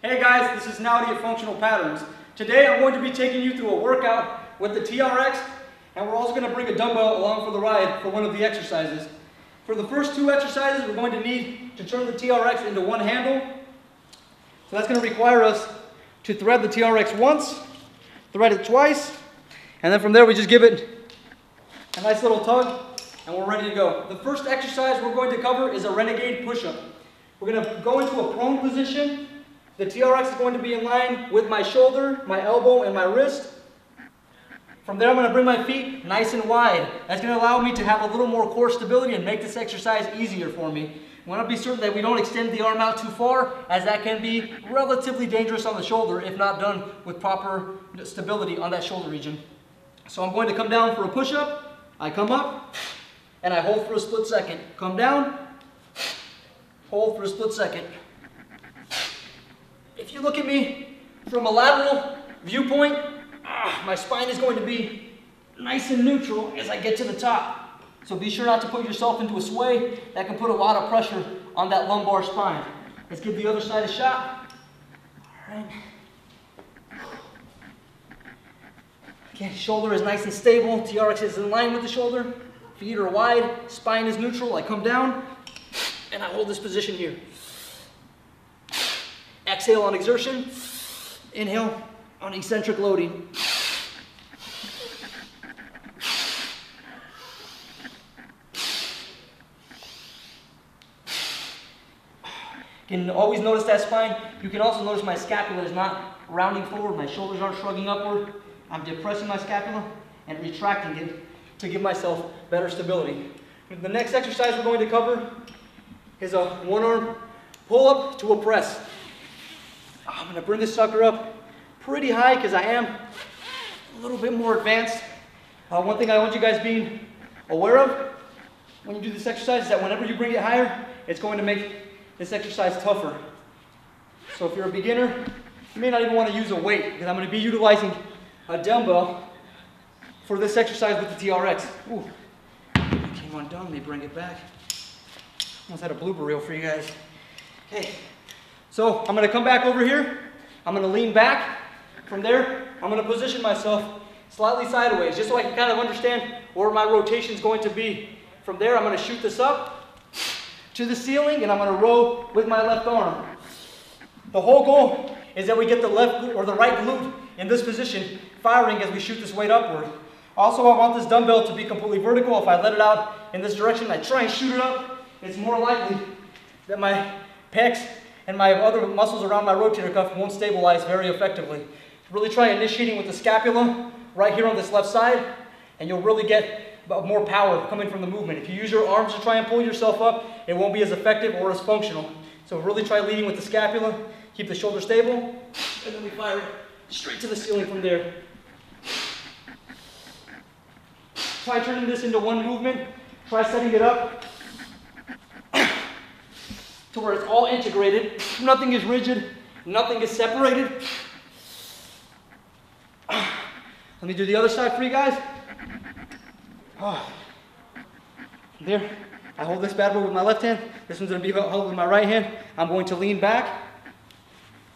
Hey guys, this is Naudi at Functional Patterns. Today I'm going to be taking you through a workout with the TRX, and we're also going to bring a dumbbell along for the ride for one of the exercises. For the first two exercises, we're going to need to turn the TRX into one handle. So that's going to require us to thread the TRX once, thread it twice, and then from there we just give it a nice little tug, and we're ready to go. The first exercise we're going to cover is a Renegade Pushup. We're going to go into a prone position. The TRX is going to be in line with my shoulder, my elbow, and my wrist. From there, I'm going to bring my feet nice and wide. That's going to allow me to have a little more core stability and make this exercise easier for me. We want to be certain that we don't extend the arm out too far, as that can be relatively dangerous on the shoulder if not done with proper stability on that shoulder region. So I'm going to come down for a push-up. I come up, and I hold for a split second. Come down, hold for a split second. If you look at me from a lateral viewpoint, my spine is going to be nice and neutral as I get to the top. So be sure not to put yourself into a sway. That can put a lot of pressure on that lumbar spine. Let's give the other side a shot. All right. Okay, shoulder is nice and stable. TRX is in line with the shoulder. Feet are wide. Spine is neutral. I come down and I hold this position here. Exhale on exertion, inhale on eccentric loading. You can always notice that spine. You can also notice my scapula is not rounding forward, my shoulders aren't shrugging upward. I'm depressing my scapula and retracting it to give myself better stability. The next exercise we're going to cover is a one-arm pull-up to a press. I'm going to bring this sucker up pretty high because I am a little bit more advanced. One thing I want you guys being aware of when you do this exercise is that whenever you bring it higher, it's going to make this exercise tougher. So if you're a beginner, you may not even want to use a weight because I'm going to be utilizing a dumbbell for this exercise with the TRX. Ooh, it came undone. Let me bring it back. Almost had a blooper reel for you guys. Okay. So I'm going to come back over here, I'm going to lean back. From there, I'm going to position myself slightly sideways, just so I can kind of understand where my rotation is going to be. From there, I'm going to shoot this up to the ceiling, and I'm going to row with my left arm. The whole goal is that we get the left or the right glute in this position firing as we shoot this weight upward. Also, I want this dumbbell to be completely vertical. If I let it out in this direction, I try and shoot it up, it's more likely that my pecs and my other muscles around my rotator cuff won't stabilize very effectively. Really try initiating with the scapula right here on this left side, and you'll really get more power coming from the movement. If you use your arms to try and pull yourself up, it won't be as effective or as functional. So really try leading with the scapula, keep the shoulder stable, and then we fire straight to the ceiling from there. Try turning this into one movement. Try setting it up to where it's all integrated. Nothing is rigid, nothing is separated. Let me do the other side for you guys. There, I hold this bad boy with my left hand. This one's going to be held with my right hand. I'm going to lean back.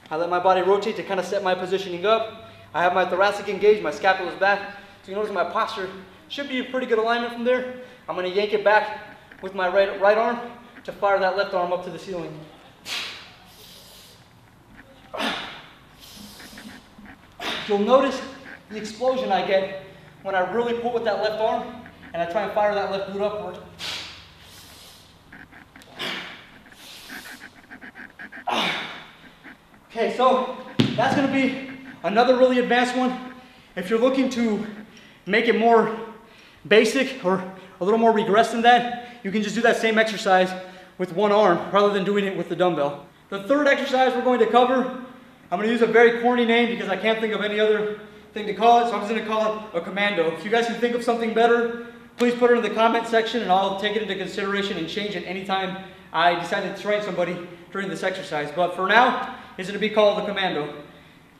I let my body rotate to kind of set my positioning up. I have my thoracic engaged, my scapula is back. So you notice my posture should be a pretty good alignment from there. I'm going to yank it back with my right arm to fire that left arm up to the ceiling. You'll notice the explosion I get when I really pull with that left arm and I try and fire that left glute upward. Okay, so that's going to be another really advanced one. If you're looking to make it more basic or a little more regressed than that, you can just do that same exercise with one arm rather than doing it with the dumbbell. The third exercise we're going to cover, I'm going to use a very corny name because I can't think of any other thing to call it, so I'm just going to call it a Commando. If you guys can think of something better, please put it in the comment section and I'll take it into consideration and change it anytime I decide to train somebody during this exercise. But for now, it's going to be called the Commando.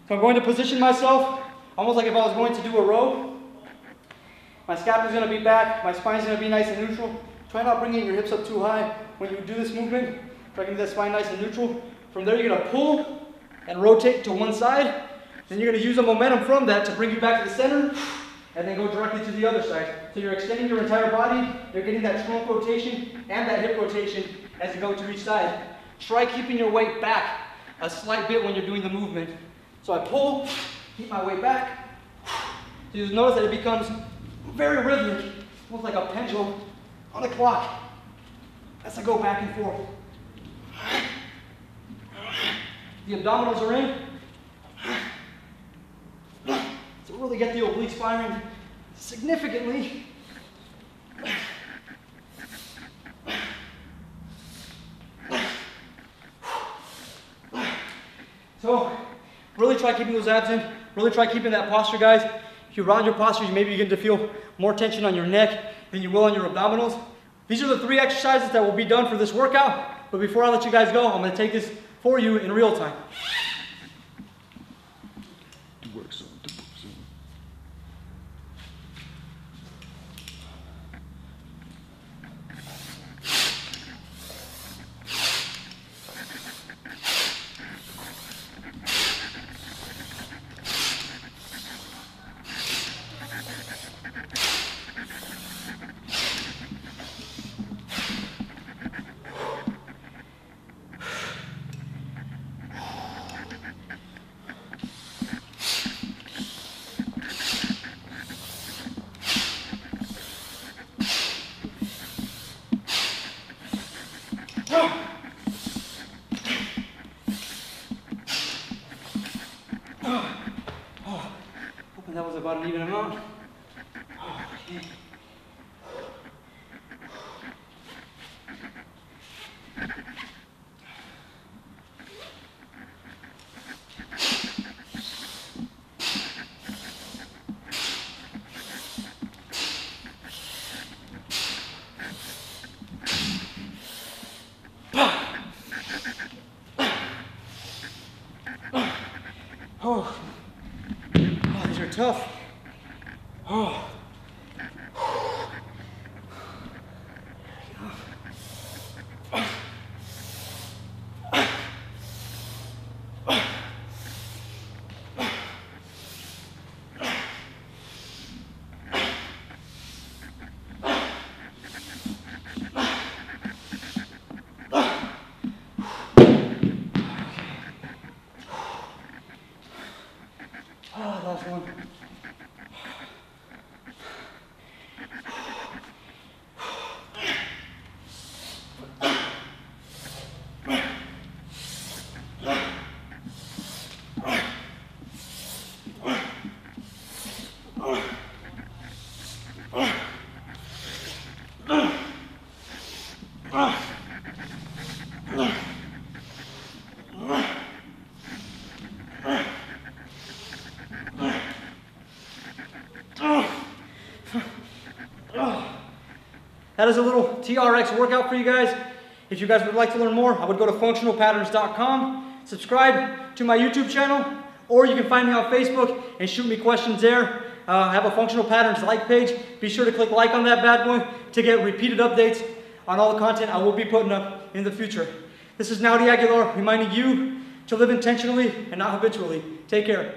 So I'm going to position myself almost like if I was going to do a row. My scapula is going to be back, my spine is going to be nice and neutral. Try not bringing your hips up too high when you do this movement. Try to get that spine nice and neutral. From there, you're going to pull and rotate to one side. Then you're going to use the momentum from that to bring you back to the center, and then go directly to the other side. So you're extending your entire body, you're getting that trunk rotation and that hip rotation as you go to each side. Try keeping your weight back a slight bit when you're doing the movement. So I pull, keep my weight back. So you'll notice that it becomes very rhythmic, almost like a pendulum on a clock as I go back and forth. The abdominals are in. So really get the obliques firing significantly. So really try keeping those abs in. Really try keeping that posture, guys. If you round your posture, you maybe begin to feel more tension on your neck than you will on your abdominals. These are the 3 exercises that will be done for this workout. But before I let you guys go, I'm going to take this for you in real time. Hoping that was about an even amount. Okay. Oh, these are tough. Oh. Last one. That is a little TRX workout for you guys. If you guys would like to learn more, I would go to functionalpatterns.com, subscribe to my YouTube channel, or you can find me on Facebook and shoot me questions there. I have a Functional Patterns like page. Be sure to click like on that bad boy to get repeated updates on all the content I will be putting up in the future. This is Naudi Aguilar reminding you to live intentionally and not habitually. Take care.